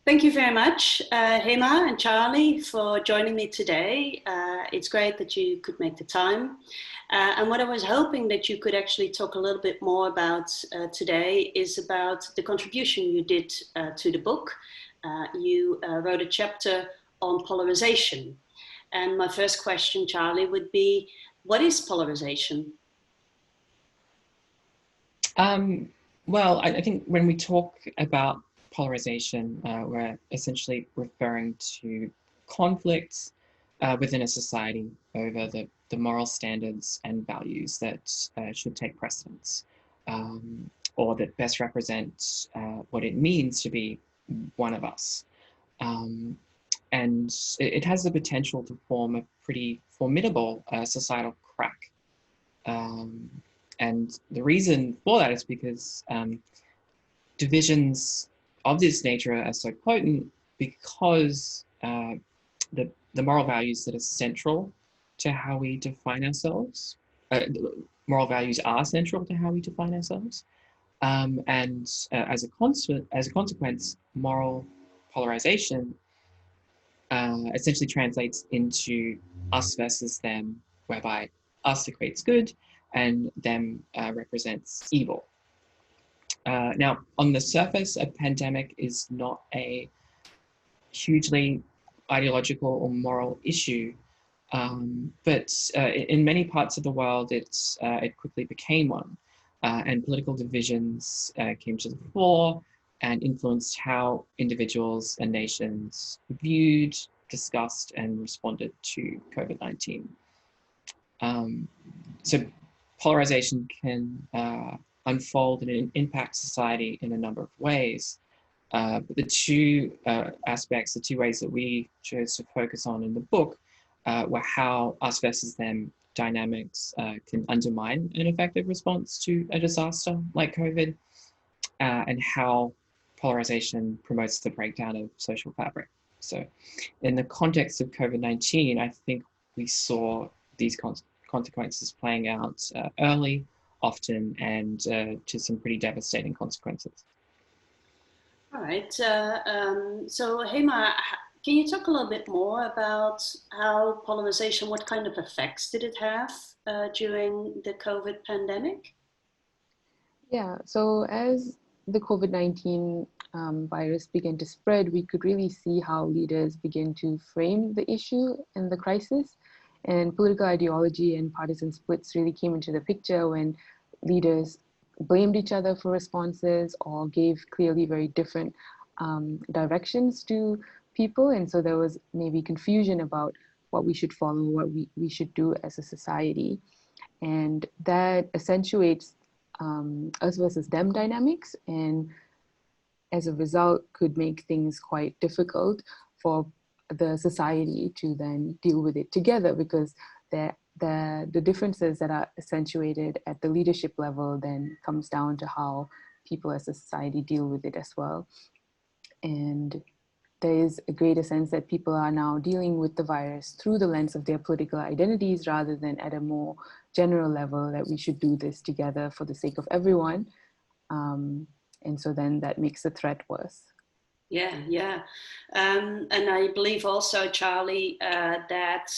Thank you very much, Hema and Charlie, for joining me today. It's great that you could make the time. And what I was hoping that you could actually talk a little bit more about today is about the contribution you did to the book. You wrote a chapter on polarization. And my first question, Charlie, would be, what is polarization? Well, I think when we talk about polarization, we're essentially referring to conflicts within a society over the moral standards and values that should take precedence, or that best represent what it means to be one of us. And it has the potential to form a pretty formidable societal crack. And the reason for that is because divisions of this nature are so potent because the moral values that are central to how we define ourselves, moral values are central to how we define ourselves. And as a consequence, moral polarization essentially translates into us versus them, whereby us equates good and them represents evil. Now, on the surface, a pandemic is not a hugely ideological or moral issue, but in many parts of the world, it quickly became one, and political divisions came to the fore and influenced how individuals and nations viewed, discussed, and responded to COVID-19. So polarization can unfold and impact society in a number of ways. But the two aspects, the two ways that we chose to focus on in the book were how us versus them dynamics can undermine an effective response to a disaster like COVID, and how polarization promotes the breakdown of social fabric. So in the context of COVID-19, I think we saw these consequences playing out early, often, and to some pretty devastating consequences. All right. So, Hema, can you talk a little bit more about how polarization, what kind of effects did it have during the COVID pandemic? Yeah, so as the COVID-19 virus began to spread, we could really see how leaders began to frame the issue and the crisis. And political ideology and partisan splits really came into the picture when leaders blamed each other for responses or gave clearly very different directions to people. And so there was maybe confusion about what we should follow, what we should do as a society. And that accentuates us versus them dynamics, and as a result could make things quite difficult for the society to then deal with it together, because the differences that are accentuated at the leadership level then comes down to how people as a society deal with it as well. And there is a greater sense that people are now dealing with the virus through the lens of their political identities rather than at a more general level that we should do this together for the sake of everyone. And so then that makes the threat worse. Yeah. And I believe also, Charlie, that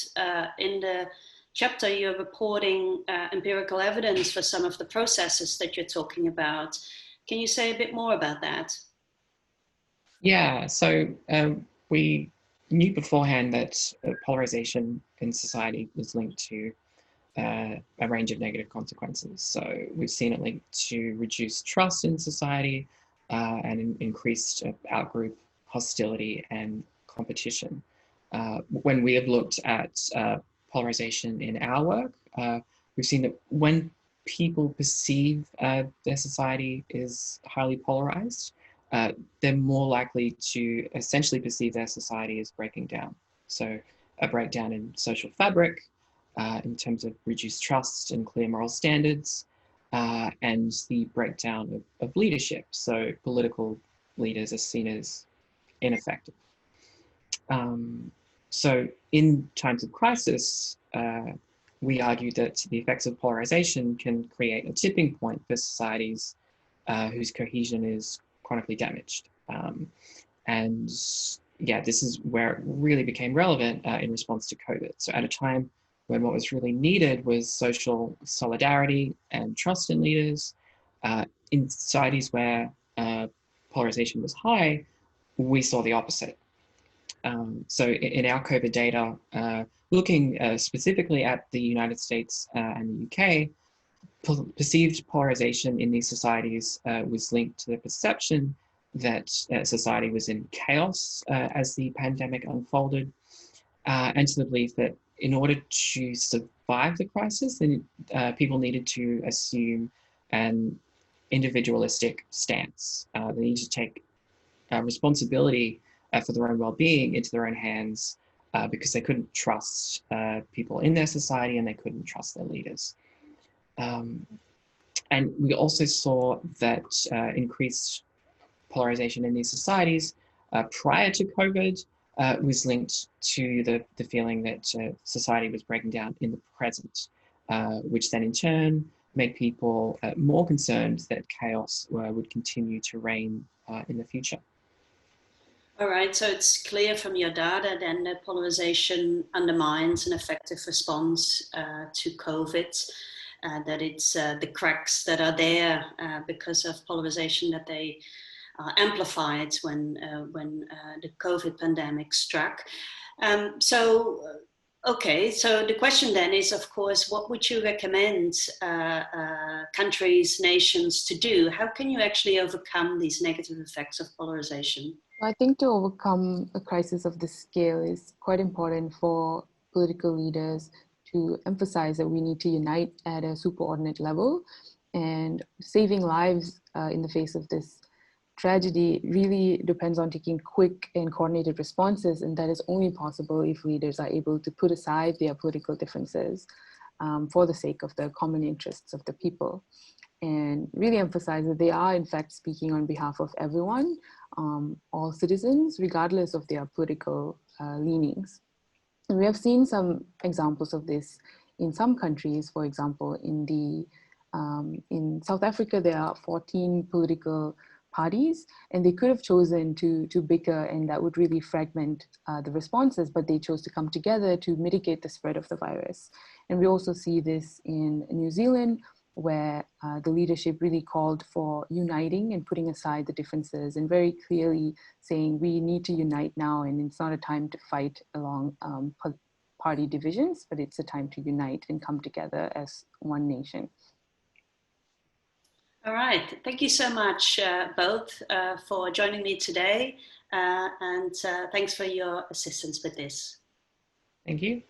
in the chapter you're reporting empirical evidence for some of the processes that you're talking about. Can you say a bit more about that? Yeah, so we knew beforehand that polarization in society is linked to a range of negative consequences. So we've seen it linked to reduced trust in society and increased outgroup hostility and competition. When we have looked at polarization in our work, we've seen that when people perceive their society is highly polarized, they're more likely to essentially perceive their society as breaking down. So a breakdown in social fabric, in terms of reduced trust and clear moral standards, and the breakdown of leadership. So political leaders are seen as ineffective. So in times of crisis, we argue that the effects of polarization can create a tipping point for societies whose cohesion is chronically damaged. And yeah, this is where it really became relevant in response to COVID. So at a time when what was really needed was social solidarity and trust in leaders, in societies where polarization was high, we saw the opposite. So in our COVID data, looking specifically at the United States and the UK, perceived polarization in these societies was linked to the perception that society was in chaos as the pandemic unfolded, and to the belief that in order to survive the crisis, then people needed to assume an individualistic stance. They needed to take responsibility for their own well-being into their own hands because they couldn't trust people in their society and they couldn't trust their leaders. And we also saw that increased polarization in these societies prior to COVID was linked to the feeling that society was breaking down in the present, which then in turn made people more concerned that chaos would continue to reign in the future. All right, so it's clear from your data then that polarization undermines an effective response to COVID, that it's the cracks that are there because of polarization that they amplified when the COVID pandemic struck. Okay, so the question then is, of course, what would you recommend countries, nations to do? How can you actually overcome these negative effects of polarization? I think to overcome a crisis of this scale is quite important for political leaders to emphasize that we need to unite at a superordinate level, and saving lives in the face of this tragedy really depends on taking quick and coordinated responses, and that is only possible if leaders are able to put aside their political differences for the sake of the common interests of the people, and really emphasize that they are in fact speaking on behalf of everyone, all citizens, regardless of their political leanings. And we have seen some examples of this in some countries. For example, in South Africa, there are 14 political parties, and they could have chosen to bicker, and that would really fragment the responses, but they chose to come together to mitigate the spread of the virus. And we also see this in New Zealand, where the leadership really called for uniting and putting aside the differences, and very clearly saying we need to unite now, and it's not a time to fight along party divisions, but it's a time to unite and come together as one nation. All right, thank you so much both for joining me today, and thanks for your assistance with this. Thank you.